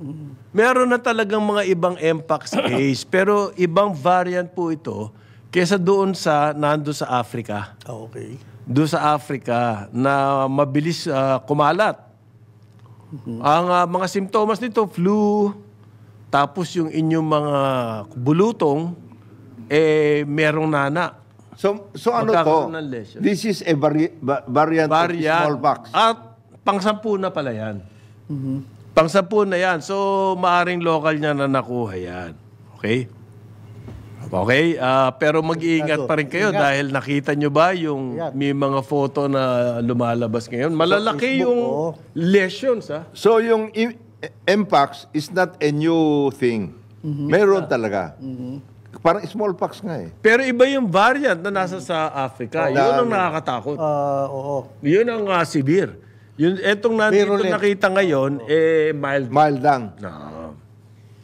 Meron na talagang mga ibang MPAX case pero ibang variant po ito kesa doon nando sa Africa. Okay. Doon sa Africa na mabilis kumalat. Ang mga simptomas nito, flu, tapos yung inyong mga bulutong, merong nana. So ano to? This is a variant of smallpox. At pang-sampu na pala yan. Pang-sampu na yan. So, maaring local niya na nakuha yan. Okay? Okay? Pero mag-iingat pa rin kayo dahil nakita nyo ba yung may mga photo na lumalabas ngayon? Malalaki yung lesions. So, yung MPAX is not a new thing. Meron talaga. Parang smallpox nga eh. Pero iba yung variant na nasa sa Africa. Yun ang nakakatakot. Oo. Yun ang severe. Etong nandito nakita ngayon, mild. Mild lang.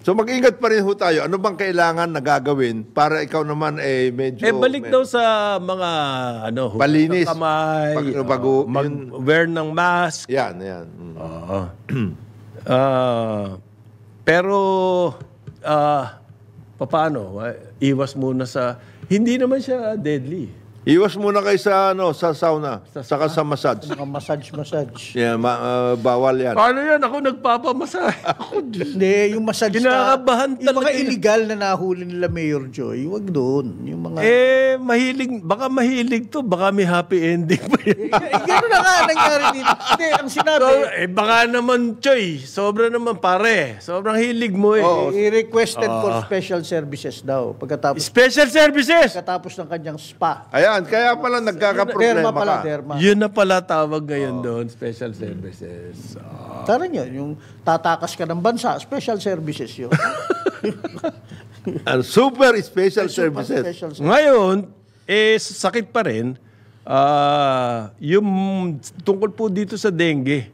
So mag-ingat pa rin ho tayo. Ano bang kailangan na gagawin para ikaw naman medyo... balik daw sa mga palinis. Sa kamay, wear ng mask. Yan. Pero, paano? Iwas muna sa... Hindi naman siya deadly. Iwas muna kayo sa, sa sauna, saka sa massage. Mga massage. Yeah, bawal yan. Paano yan? Ako nagpapamasahe. Ako, Hindi, yung massage Kinakabahan yung mga talaga yun. illegal na nahuli nila Mayor Joy, wag doon. Yung mga... baka mahilig to. Baka may happy ending pa yan. Gano'n na nga nangyari dito. Hindi, ang sinabi, Baka naman, Choy. Sobra naman, pare. Sobrang hilig mo eh. i-requested for special services daw. Special services! Pagkatapos ng kanyang spa. Ayan, kaya pala nagkakaproblema Derma pala, ka. derma. Yun na pala tawag ngayon doon, special services. Tara nyo, yung tatakas ka ng bansa, special services yun. Super special services. Special services. Ngayon, sakit pa rin. Yung tungkol po dito sa dengue,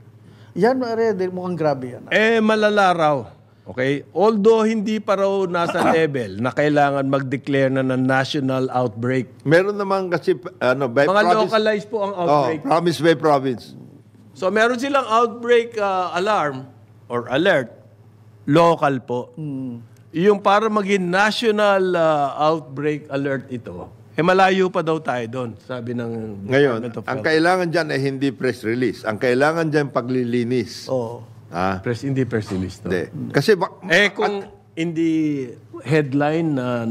Yan, mukhang grabe yan. malala raw. Okay? Although hindi pa raw nasa level na kailangan mag-declare na ng national outbreak. Meron naman kasi, by Mga province. localized po ang outbreak. Province by province. So meron silang outbreak alarm or alert, local po. Yung para maging national outbreak alert ito, malayo pa daw tayo doon, sabi ng Ngayon, Department of ang Health. kailangan dyan ay hindi press release. Ang kailangan dyan paglilinis. Oo. Hindi press release to. Hindi. Kasi, Kung hindi headline na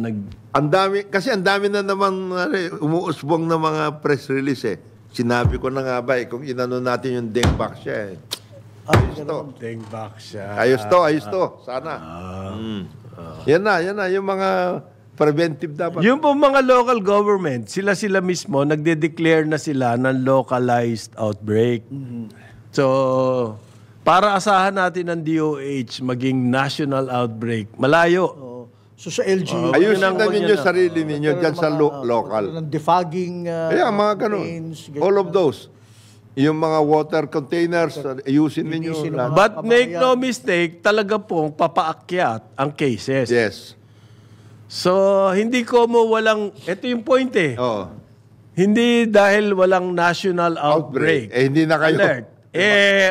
ang dami na naman umuusbong na mga press release eh. Sinabi ko na nga ba kung inano natin yung dengue siya eh. Ayos to. Dengbak siya. Ayos to. Sana. Yan na. Yung mga preventive dapat. Yung po mga local government, sila mismo, nagde-declare na sila ng localized outbreak. So, para asahan natin ng DOH maging national outbreak, malayo. So sa LGU, Ayusin yun ang na ninyo yun na. sarili ninyo dyan sa local. ng defogging, Kaya mga ganun. campaigns, ganyan. All of those. Yung mga water containers, ayusin ninyo. Linisin lahat. mga- But make no mistake, talaga pong papaakyat ang cases. Yes. So, hindi ko mo walang, ito yung point eh. Oo. Hindi dahil walang national outbreak. Hindi na kayo. Alert.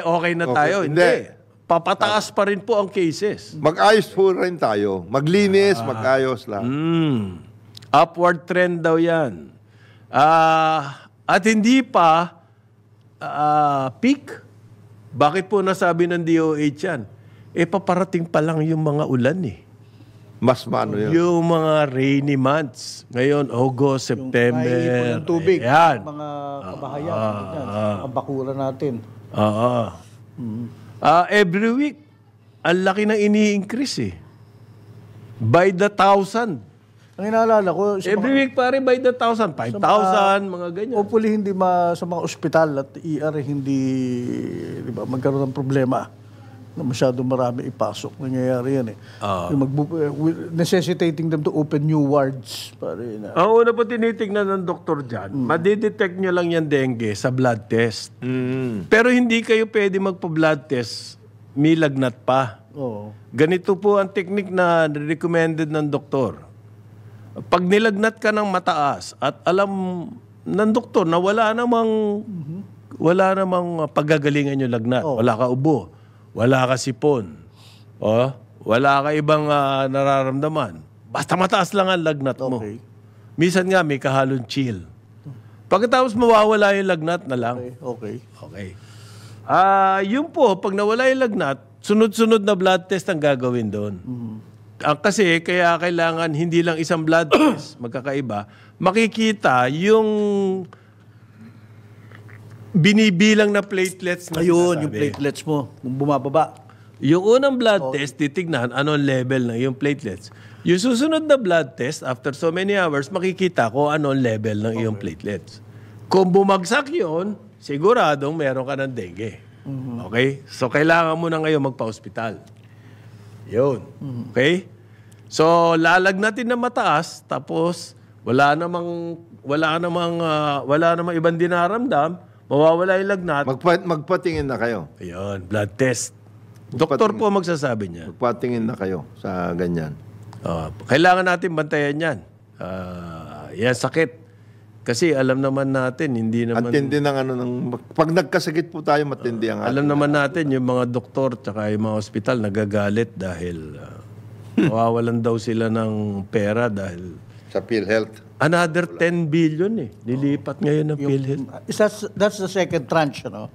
Okay na Okay. tayo. Hindi. Hindi. Papataas pa rin po ang cases. Mag-ayos po rin tayo. Maglinis, mag-ayos lang. Upward trend daw yan. At hindi pa peak. Bakit po nasabi ng DOH yan? Paparating pa lang yung mga ulan eh. Mas maano yun. Yung mga rainy months. Ngayon, August, September. Naiipon ng tubig, Ayan. mga kabahayan, mga bakura natin. Every week, ang laki ng ini-increase eh. By the 1,000. Ang inaalala ko, Every week pare, by the 1,000. 5,000, mga ganyan. hopefully hindi sa mga ospital at ER hindi magkaroon ng problema na masyadong marami ipasok. Nangyayari yan eh. Yung necessitating them to open new wards. Ang una po tinitignan ng doktor dyan, madidetect nyo lang yan dengue sa blood test. Pero hindi kayo pwede magpa-blood test, may lagnat pa. Oo. Ganito po ang technique na recommended ng doktor. Pag nilagnat ka ng mataas at alam ng doktor na wala namang paggagalingan yung lagnat, wala ka ubo, wala ka sipon, wala ka ibang nararamdaman, basta mataas lang ang lagnat mo. Okay. Minsan nga may kahalong chill. Pagkatapos mawawala yung lagnat na lang. Okay. Okay. Yun po, pag nawala yung lagnat, sunod-sunod na blood test ang gagawin doon. Kasi kaya kailangan hindi lang isang blood test, magkakaiba, makikita yung binibilang na platelets na Ayun, sinasabi. yung platelets mo, kung bumababa. Yung unang blood test, titignan anong level ng yung platelets. Yung susunod na blood test, after so many hours, makikita ko anong level ng iyong platelets. Kung bumagsak yun, siguradong meron ka ng dengue. Okay? So, kailangan mo na ngayon magpa-hospital. Yun. Okay? So, lalagnatin na mataas, tapos wala namang ibang dinaramdam, mawawala yung lagnat. Magpatingin na kayo. Ayun, blood test. Doktor po magsasabi niya. Magpatingin na kayo sa ganyan. Kailangan natin bantayan yan. Yan sakit. Kasi alam naman natin, hindi naman... Matindi ng pag nagkasakit po tayo, matindi ang Alam naman natin, yung mga doktor tsaka yung mga ospital nagagalit dahil mawawalan daw sila ng pera dahil sa PhilHealth. Another 10 billion eh. Lilipat ngayon ng PhilHealth. That's the second tranche, ano?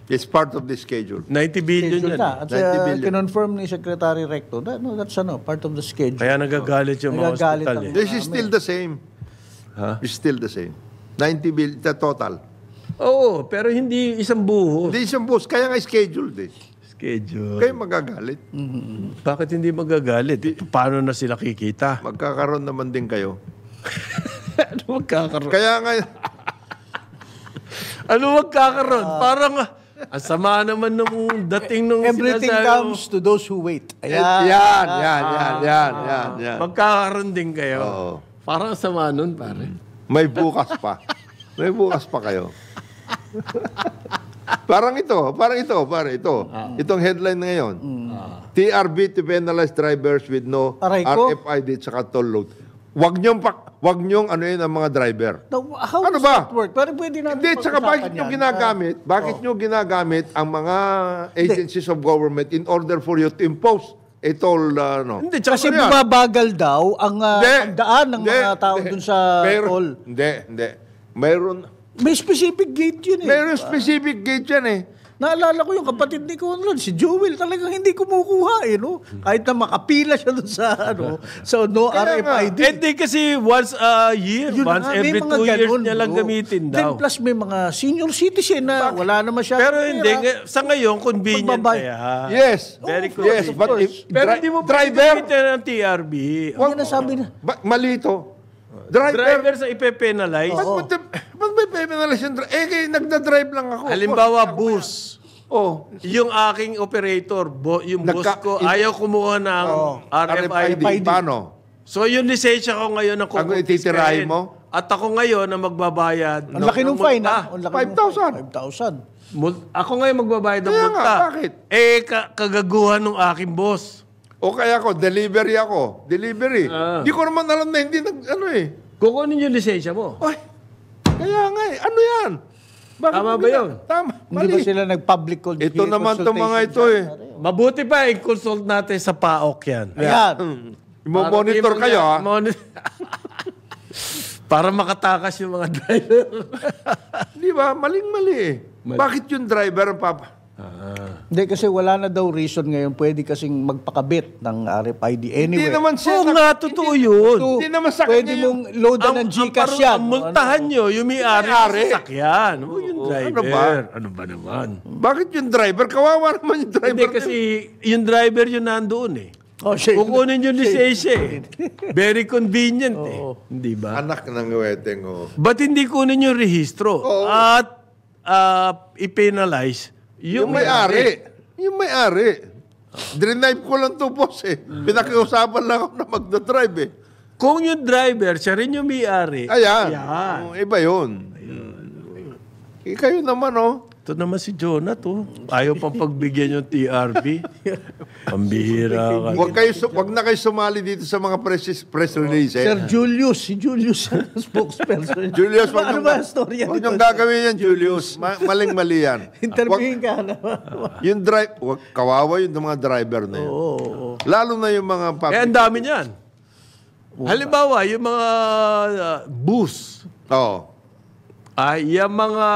It's part of the schedule. 90 billion Schedule yan. na. At 90 billion. kinonfirm ni Secretary Recto, that's part of the schedule. Kaya nagagalit yung mga Nagagalit hospital ang- eh. This is still the same. It's still the same. 90 billion, the total. Oo, pero hindi isang buho. Hindi isang bus, kaya nga scheduled eh. Schedule. Kaya magagalit. Bakit hindi magagalit? Paano na sila kikita? Magkakaroon naman din kayo. Ano magkakaroon? Kaya nga, Ano magkakaroon? Parang ang sama naman nung dating nung Everything sinasabi mo. comes to those who wait. yan. Magkakaroon din kayo. Oo. Parang ang sama nun, pare. May bukas pa. May bukas pa kayo. Parang ito. Itong headline na ngayon. TRB to penalize drivers with no Aray ko. RFID at saka toll load. Wag niyong ano yun ang mga driver. Now, how Ano does ba? that work? Pero pwede natin Hindi, tsaka bakit pag-usapan nyo yan. ginagamit? Bakit nyo ginagamit ang mga agencies of government in order for you to impose a toll, Hindi, tsaka Kasi Ano yan? bumabagal daw ang pagdaan ng mga tao dun sa toll. Hindi. Mayroon May specific gate yun eh. specific gate yan eh. Naalala ko yung kapatid ni Conrad, si Jewel, talagang hindi kumukuha eh, no? Kahit na makapila siya dun sa, sa no Kaya nga. RFID. Hindi kasi once a year, Yun once na nga, may every mga 2 years ganun, niya lang bro. gamitin Then daw. plus may mga senior citizen na wala na masyadong Pero hindi, pera. sa ngayon, convenient Magbabay. kaya. Yes. Very of cool. course, Yes, of but course. if Pero hindi mo driver, gamitin ng TRB. Yan ang sabi na. mali ito. Driver, Driver sa ipe-penalize. ba't may penalize yung driver? Eh, nagda-drive lang ako. Halimbawa, bus. Oh, Yung aking operator, yung boss ko, ayaw kumuha ng RFID. Paano? So yung lisensya ko ngayon ang Ako ititirahin mo? At ako ngayon ang magbabayad. Ang laki ng fine, multa. ha? Ang laki ng 5,000. 5,000. Ako ngayon magbabayad ng Kaya nga, multa. bakit? Kagaguhan ng aking boss. O kaya ako, delivery ako. Delivery. Hindi ko naman alam na hindi Kukunin yung lisensya mo. Ay, kaya nga eh. Ano yan? Bakit Tama mo ba yun? Tama. Hindi ba Mali. sila nag-public Ito naman itong mga ito eh. Mabuti pa, i-consult natin sa PAOK yan. Ayan. Monitor kayo ha. Para makatakas yung mga driver. Di ba? Maling-mali eh. Bakit yung driver ang Hindi kasi wala na daw reason ngayon pwede kasing magpakabit ng RFID anyway. Hindi naman siya. Oo nga, totoo yun. So, Hindi naman sa pwede kanya mong loadan ng Gcash yan. Ang multahan nyo, yung may-ari May-ari. ng sasakyan. O yung driver. Ano ba naman? Bakit yung driver? Kawawa naman yung driver. Hindi kasi yung driver yun nandoon eh. Oh, shit. Kukunin yung lisensya eh. Very convenient eh. Hindi ba? Anak ng weteng. Oh. Ba't hindi kunin yung rehistro? At i-penalize Yung may-ari. Yung may-ari. Drive ko lang to, boss eh. Pinakiusapan lang ako na magdadrive eh. Kung yung driver, siya rin yung may-ari. Ayan. Yan. Oh, iba yun. Kayo naman, oh. Ito naman si Jonah, to. Ayaw pang pagbigyan yung TRB. Pambihira ka. Wag na kayo sumali dito sa mga press release eh. Sir Julius, si Julius ang spokesperson. Julius, ano ba ang storya wag dito? niyong gagawin yan, Julius. Maling-mali yan. Interviewin ka na. Yung kawawa yung mga driver na yun. Lalo na yung mga public. Eh, ang dami niyan. Halimbawa, yung mga bus, Oo. yung mga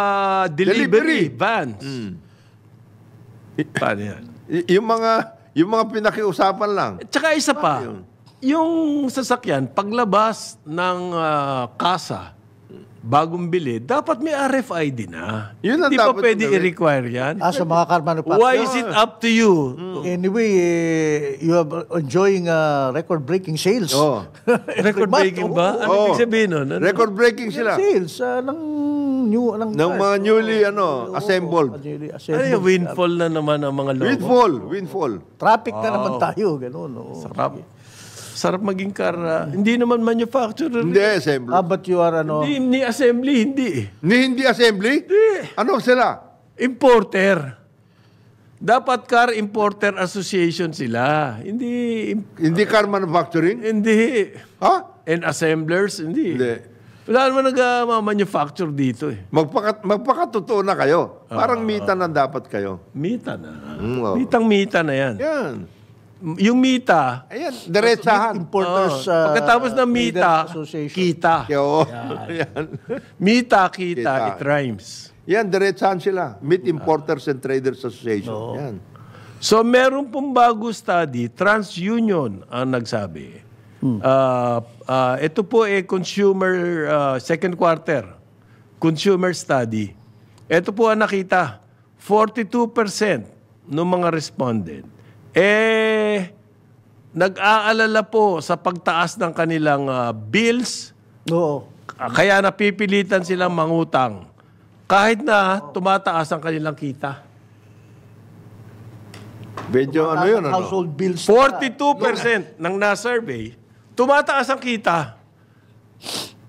delivery Delivery. vans. Paano yan? Yung mga pinakiusapan lang. Tsaka isa pa, yung sasakyan, paglabas ng kasa, bagong bili, dapat may RFID na. Yun ang Hindi pa dapat pwede gawin. i-require yan. Sa mga car manufacturer. Why is it up to you? Anyway, you are enjoying record-breaking sales. Oo. Record-breaking ba? Ano Oo. ibig sabihin nun? Ano? Record-breaking sila. Sales ng Ng mga newly assembled. Ano yung windfall na naman ang mga logo? Windfall. Traffic na naman tayo, gano'n. Sarap maging car. Hindi naman manufacturer. Hindi assembly. But you are Ni assembly, hindi eh. Hindi assembly? Ano sila? Importer. Dapat Car Importer Association sila. Hindi car manufacturing? Hindi. Ha? And assemblers, hindi. Hindi. Wala naman nag-manufacture dito eh. Magpakatotoo na kayo. Parang mita na dapat kayo. Mita na. Oo. Mitang-mita na yan. Yan. yung mita, Ayan, diretsahan. Importers pagkatapos ng mita, Traders Association. kita. Oo. Yan. Mita, kita, Kita. it rhymes. Yan, diretsahan sila. Meat Importers and Traders Association. Yan. So, meron pong bago study, TransUnion ang nagsabi. Ito po consumer, second quarter, consumer study. Ito po ang nakita, 42% ng mga respondent, nag-aalala po sa pagtaas ng kanilang bills, Oo. kaya napipilitan silang mangutang kahit na tumataas ang kanilang kita. Medyo ano yun, ano? Household bills. 42% ng na-survey, tumataas ang kita.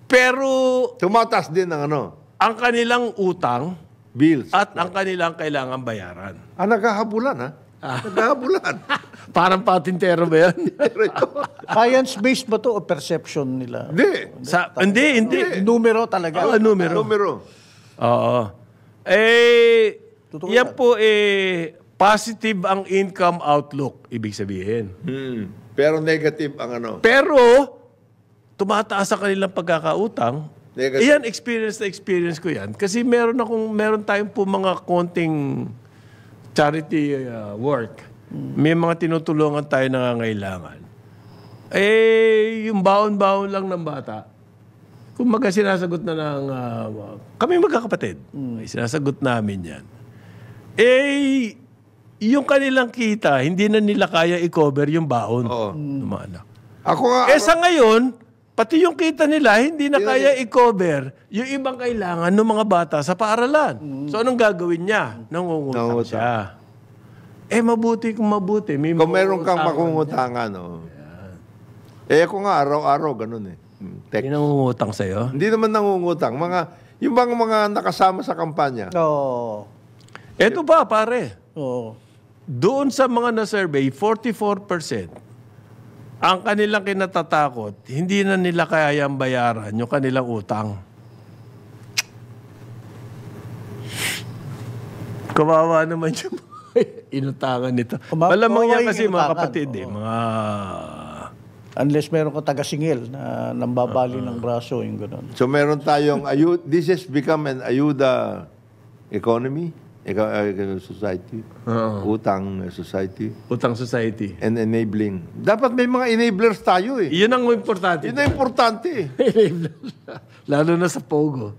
Pero Tumataas din ng ano? ang kanilang utang Bills. at ang kanilang kailangan bayaran. Naghahabulan, ha? Naghahabulan. Parang patintero ba yan? Science-based ba to o perception nila? Hindi. Hindi. Numero talaga. Numero. Numero. Oo. Totoo Yan po positive ang income outlook, ibig sabihin. Pero negative ang ano. Pero, tumataas ang kanilang pagkakautang. Negative. Iyan, experience ko yan. Kasi meron tayong po mga konting charity work. May mga tinutulungan tayo nangangailangan. Yung baon-baon lang ng bata, kumbaga sinasagot na ng kami magkakapatid. Sinasagot namin yan. Yung kanilang kita, hindi na nila kaya i-cover yung baon ng mga anak. Ako nga, Sa ngayon, pati yung kita nila, hindi na kaya i-cover yung ibang kailangan ng mga bata sa paaralan. So, anong gagawin niya? Nangungutang siya. Mabuti kung mabuti. kung meron kang makungutangan, ako nga, araw-araw, ganun Hindi nangungutang sa'yo. Hindi naman nangungutang. Yung bang mga nakasama sa kampanya. Oo. Eto pa, pare. Oo. Doon sa mga na-survey, 44%, ang kanilang kinatatakot, hindi na nila kayang bayaran yung kanilang utang. Kawawa naman yung inutangan nito. Malamang yan kasi mga kapatid, mga... Unless meron ka taga-singil na nambabali ng braso, yung gano'n. So meron tayong, this has become an ayuda economy, society, utang society, Utang society. and enabling. Dapat may mga enablers tayo Yun ang importante. Yun ang importante Lalo na sa Pogo.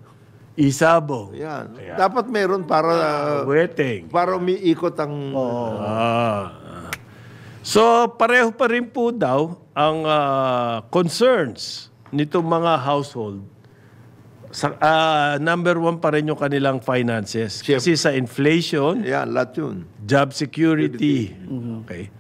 Isabong. Yan. Dapat meron para Weteng. umiikot ang... So, pareho pa rin po daw ang concerns nitong mga household. Number one pa rin yung kanilang finances. Siyempre. Kasi sa inflation, Yan, lahat yun. job security. Okay.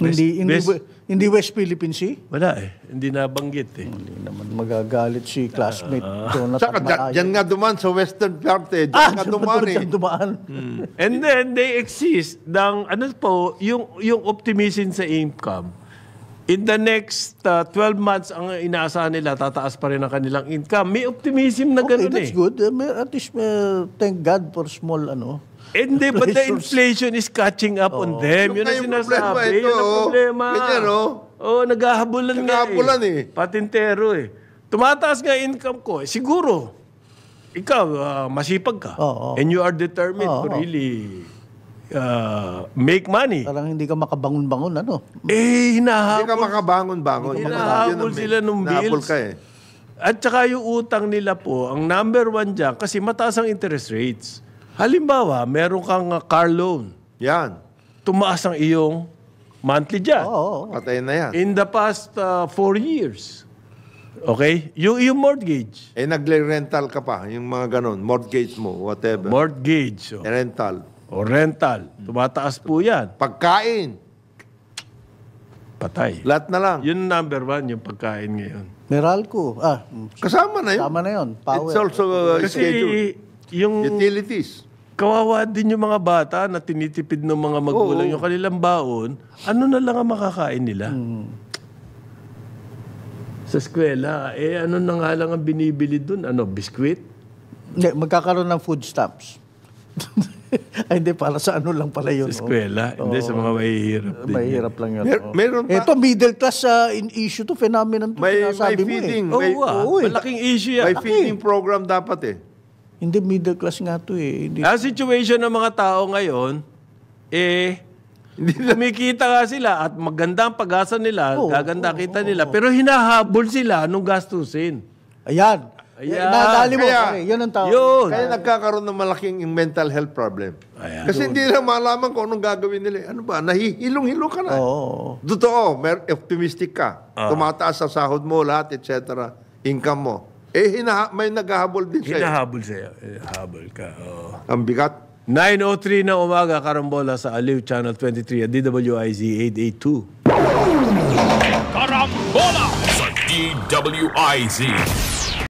Hindi West Philippine Sea? Wala Hindi nabanggit Hindi naman magagalit si classmate Jonathan Saka dyan nga duman sa western part Dyan nga duman dumaan. And then, they exist ng, yung optimism sa income. In the next 12 months, ang inaasahan nila, tataas pa rin ang kanilang income. May optimism na Okay, gano'n that's good. At least, thank God for small, Hindi, but the inflation is catching up on them. Yun ang sinasabi. Yun ang problema. Ganyan, naghahabulan nga Naghahabulan Patintero Tumataas nga income ko. Siguro, ikaw, masipag ka. And you are determined to really make money. Parang hindi ka makabangon-bangon, Hindi Hinahabol. ka makabangon-bangon. Hinahabol sila nung Hinahabol bills. ka At saka yung utang nila po, ang number one dyan, kasi mataas ang interest rates. Halimbawa, meron kang car loan. Yan. Tumaas ang iyong monthly dyan. Patay na yan. In the past 4 years. Okay? Yung mortgage. Nagle-rental ka pa. Yung mga ganon. Mortgage mo, whatever. Mortgage. Rental. O rental. Tumataas po yan. Pagkain. Patay. Lahat na lang. Yun number one, yung pagkain ngayon. Meralco. Kasama na yun. Tama na yun. Power. It's also scheduled. Kasi yung Utilities. kawawa din yung mga bata na tinitipid ng mga magulang yung kanilang baon, ano na lang ang makakain nila? Sa eskwela, ano na nga lang ang binibili dun? Biskwit? Hindi, magkakaroon ng food stamps. Ay, hindi, para sa ano lang pala yun. Sa eskwela. Hindi, sa mga mahihirap din. Mahirap lang yun. Meron pa, Ito, middle class in issue to, phenomenon to, may sinasabi mo feeding. eh. Oo, Oo, eh. malaking issue yan. May feeding program dapat eh. Hindi middle class nga to eh. Hindi. Ang situation ng mga tao ngayon, kumikita nga sila at maganda ang pag-asa nila, gaganda kita nila, pero hinahabol sila nung gastusin. Ayan. Ayan. Nadali mo. Kaya- Okay, yun ang tao. Yun. Kaya nagkakaroon ng malaking mental health problem. Ayan. Kasi hindi nila malaman kung anong gagawin nila. Ano ba? Nahihilong-hilo ka na. Oo. Totoo, optimistic ka. Tumataas ang sahod mo, lahat, etc. Income mo. May naghahabol din sa'yo. Hinahabol sa'yo. Hinahabol ka. Oh. Ang bigat. 9:03 na umaga, karambola sa Aliw Channel 23 at DWIZ 882. Karambola sa DWIZ.